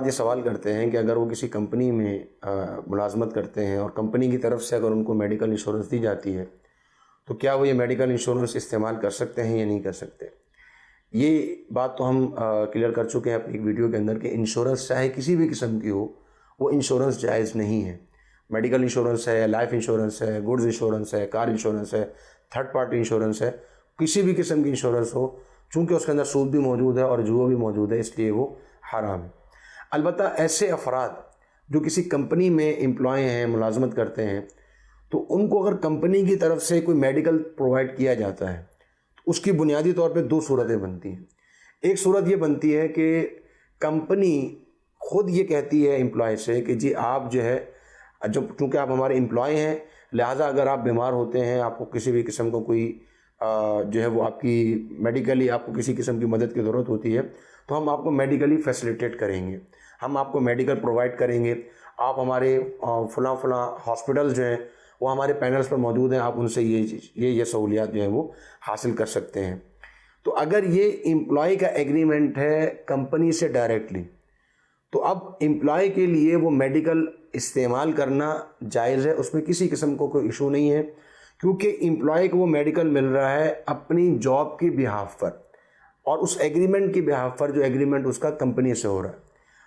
یہ سوال کرتے ہیں کہ اگر وہ کسی کمپنی میں ملازمت کرتے ہیں اور کمپنی کی طرف سے اگر ان کو میڈیکل انشورنس دی جاتی ہے تو کیا وہ یہ میڈیکل انشورنس استعمال کر سکتے ہیں یا نہیں کر سکتے؟ یہ بات تو ہم کلیئر کر چکے ہیں اپنی ایک ویڈیو کے اندر کہ انشورنس چاہے کسی بھی قسم کی ہو وہ انشورنس جائز نہیں ہے۔ میڈیکل انشورنس ہے، لائف انشورنس ہے، گڈز انشورنس ہے، کار انشورنس ہے، تھرڈ پارٹی انشورنس ہے، کسی بھی قسم کی انشورنس ہو، چونکہ اس کے اندر سود بھی موجود ہے اور جوا بھی موجود ہے، اس لیے وہ حرام ہے۔ البتہ ایسے افراد جو کسی کمپنی میں امپلائی ہیں، ملازمت کرتے ہیں، تو ان کو اگر کمپنی کی طرف سے کوئی میڈیکل پرووائڈ کیا جاتا ہے تو اس کی بنیادی طور پہ دو صورتیں بنتی ہیں۔ ایک صورت یہ بنتی ہے کہ کمپنی خود یہ کہتی ہے امپلائی سے کہ جی آپ جو ہے چونکہ آپ ہمارے امپلائی ہیں، لہٰذا اگر آپ بیمار ہوتے ہیں، آپ کو کسی بھی قسم کو کوئی جو ہے وہ آپ کی میڈیکلی آپ کو کسی قسم کی مدد کی ضرورت ہوتی ہے تو ہم آپ کو میڈیکلی فیسیلیٹیٹ کریں گے، ہم آپ کو میڈیکل پرووائڈ کریں گے، آپ ہمارے فلاں ہاسپٹل جو ہیں وہ ہمارے پینلز پر موجود ہیں، آپ ان سے یہ سہولیات جو ہیں وہ حاصل کر سکتے ہیں۔ تو اگر یہ امپلائی کا ایگریمنٹ ہے کمپنی سے ڈائریکٹلی تو اب امپلائی کے لیے وہ میڈیکل استعمال کرنا جائز ہے، اس میں کسی قسم کو کوئی ایشو نہیں ہے، کیونکہ امپلائی کو وہ میڈیکل مل رہا ہے اپنی جاب کی بہاف پر اور اس ایگریمنٹ کی بہاف پر جو ایگریمنٹ اس کا کمپنی سے ہو رہا ہے۔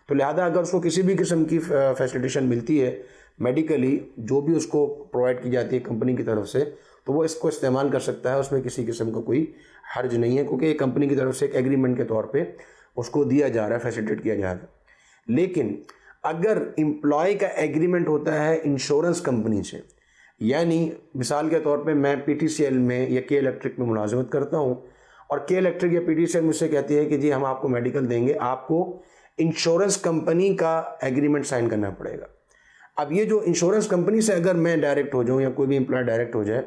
تو لہذا اگر اس کو کسی بھی قسم کی فیسیلیٹیشن ملتی ہے میڈیکلی جو بھی اس کو پرووائڈ کی جاتی ہے کمپنی کی طرف سے تو وہ اس کو استعمال کر سکتا ہے، اس میں کسی قسم کا کوئی حرج نہیں ہے، کیونکہ یہ کمپنی کی طرف سے ایک ایگریمنٹ کے طور پہ اس کو دیا جا رہا ہے، فیسیلیٹیٹ کیا جا رہا ہے۔ لیکن اگر امپلائی کا ایگریمنٹ ہوتا ہے انشورنس کمپنی سے، یعنی مثال کے طور پہ میں پی ٹی سی ایل میں یا کے الیکٹرک میں ملازمت کرتا ہوں اور کے الیکٹرک یا پی ٹی سی ایل مجھ سے کہتی ہے کہ جی ہم آپ کو میڈیکل دیں گے، آپ کو انشورنس کمپنی کا ایگریمنٹ سائن کرنا پڑے گا۔ اب یہ جو انشورنس کمپنی سے اگر میں ڈائریکٹ ہو جاؤں یا کوئی بھی امپلائی ڈائریکٹ ہو جائے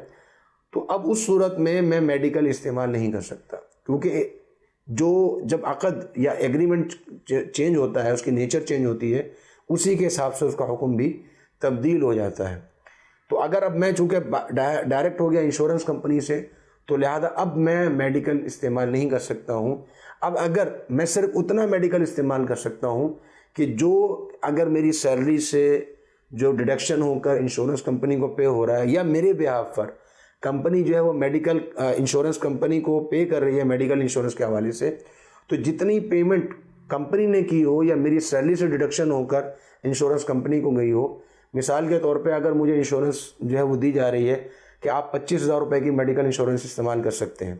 تو اب اس صورت میں میڈیکل استعمال نہیں کر سکتا، کیونکہ جب عقد یا ایگریمنٹ چینج ہوتا ہے، اس کی نیچر چینج ہوتی ہے، اسی کے حساب سے اس کا حکم بھی تبدیل ہو جاتا ہے۔ تو اگر اب میں چونکہ ڈائریکٹ ہو گیا انشورنس کمپنی سے تو لہذا اب میں میڈیکل استعمال نہیں کر سکتا ہوں۔ اب اگر میں صرف اتنا میڈیکل استعمال کر سکتا ہوں کہ جو اگر میری سیلری سے جو ڈیڈکشن ہو کر انشورنس کمپنی کو پے ہو رہا ہے یا میرے بیہاف پر کمپنی جو ہے وہ میڈیکل انشورنس کمپنی کو پے کر رہی ہے میڈیکل انشورنس کے حوالے سے، تو جتنی پیمنٹ کمپنی نے کی ہو یا میری سیلری سے ڈیڈکشن ہو کر انشورنس کمپنی کو گئی ہو، مثال کے طور پہ اگر مجھے انشورنس جو ہے وہ دی جا رہی ہے کہ آپ 25,000 روپے کی میڈیکل انشورنس استعمال کر سکتے ہیں،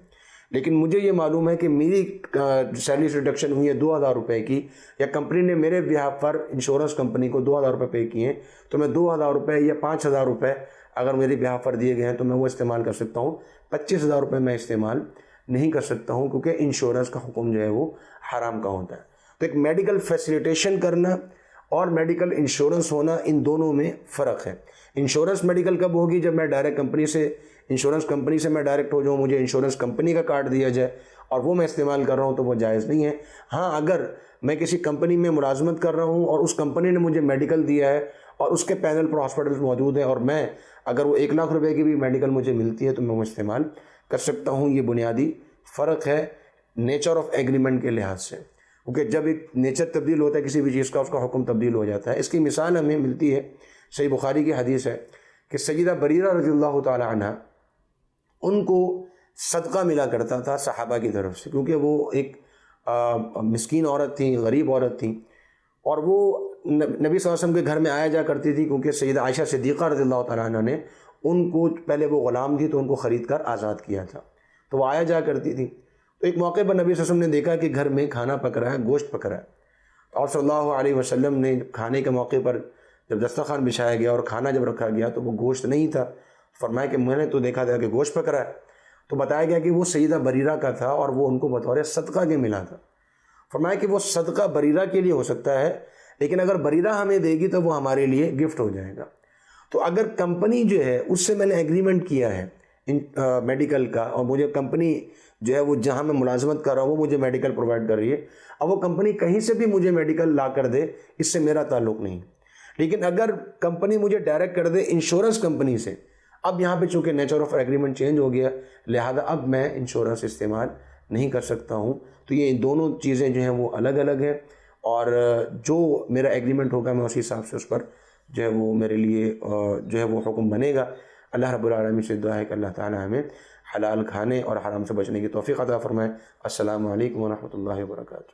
لیکن مجھے یہ معلوم ہے کہ میری سیلری سے ڈیڈکشن ہوئی ہے 2,000 روپے کی، یا کمپنی نے میرے بیہاف پر انشورنس کمپنی کو 2,000 روپے پے کیے ہیں، تو میں 2,000 روپے یا 5,000 روپے اگر میرے بیہاف پر دیے گئے ہیں تو میں وہ استعمال کر سکتا ہوں۔ 25,000 روپے میں استعمال نہیں کر سکتا ہوں، کیونکہ انشورنس کا حکم جو ہے وہ حرام کا ہوتا ہے۔ تو ایک میڈیکل فیسیلیٹیشن کرنا اور میڈیکل انشورنس ہونا، ان دونوں میں فرق ہے۔ انشورنس میڈیکل کب ہوگی؟ جب میں ڈائریکٹ انشورنس کمپنی سے میں ڈائریکٹ ہو جاؤں، مجھے انشورنس کمپنی کا کارڈ دیا جائے اور وہ میں استعمال کر رہا ہوں تو وہ جائز نہیں ہے۔ ہاں، اگر میں کسی کمپنی میں ملازمت کر رہا ہوں اور اس کمپنی نے مجھے میڈیکل دیا ہے اور اس کے پینل پر ہاسپٹلز موجود ہیں اور میں اگر وہ 1,00,000 روپے کی بھی میڈیکل مجھے ملتی ہے تو میں وہ استعمال کر سکتا ہوں۔ یہ بنیادی فرق ہے نیچر آف ایگریمنٹ کے لحاظ سے، کیونکہ جب ایک نیچر تبدیل ہوتا ہے کسی بھی چیز کا، اس کا حکم تبدیل ہو جاتا ہے۔ اس کی مثال ہمیں ملتی ہے، صحیح بخاری کی حدیث ہے کہ سیدہ بریرہ رضی اللہ تعالی عنہ، ان کو صدقہ ملا کرتا تھا صحابہ کی طرف سے، کیونکہ وہ ایک مسکین عورت تھیں، غریب عورت تھیں، اور وہ نبی صلی اللہ علیہ وسلم کے گھر میں آیا جا کرتی تھی، کیونکہ سیدہ عائشہ صدیقہ رضی اللہ تعالیٰ عنہ نے ان کو، پہلے وہ غلام تھی تو ان کو خرید کر آزاد کیا تھا، تو وہ آیا جا کرتی تھی۔ تو ایک موقع پر نبی صلی اللہ علیہ وسلم نے دیکھا کہ گھر میں کھانا پک رہا ہے، گوشت پک رہا ہے، تو آپ صلی اللہ علیہ وسلم نے کھانے کے موقع پر جب دسترخوان بچھایا گیا اور کھانا جب رکھا گیا تو وہ گوشت نہیں تھا، فرمایا کہ میں نے تو دیکھا تھا کہ گوشت پک رہا ہے، تو بتایا گیا کہ وہ سیدہ بریرہ کا تھا اور وہ ان کو بطور صدقہ کے ملا تھا۔ فرمایا کہ وہ صدقہ بریرہ کے لیے ہو سکتا ہے، لیکن اگر بریرہ ہمیں دے گی تو وہ ہمارے لیے گفٹ ہو جائے گا۔ تو اگر کمپنی جو ہے اس سے میں نے ایگریمنٹ کیا ہے میڈیکل کا، اور مجھے کمپنی جو ہے وہ جہاں میں ملازمت کر رہا ہوں وہ مجھے میڈیکل پرووائڈ کر رہی ہے، اب وہ کمپنی کہیں سے بھی مجھے میڈیکل لا کر دے، اس سے میرا تعلق نہیں۔ لیکن اگر کمپنی مجھے ڈائریکٹ کر دے انشورنس کمپنی سے، اب یہاں پہ چونکہ نیچر آف ایگریمنٹ چینج ہو گیا، لہذا اب میں انشورنس استعمال نہیں کر سکتا ہوں۔ تو یہ دونوں چیزیں جو ہیں وہ الگ الگ ہیں، اور جو میرا ایگریمنٹ ہوگا میں اسی حساب سے اس پر جو ہے وہ میرے لیے جو ہے وہ حکم بنے گا۔ اللہ رب العالمین سے دعا ہے کہ اللہ تعالی ہمیں حلال کھانے اور حرام سے بچنے کی توفیق عطا فرمائے۔ السلام علیکم ورحمۃ اللہ وبرکاتہ۔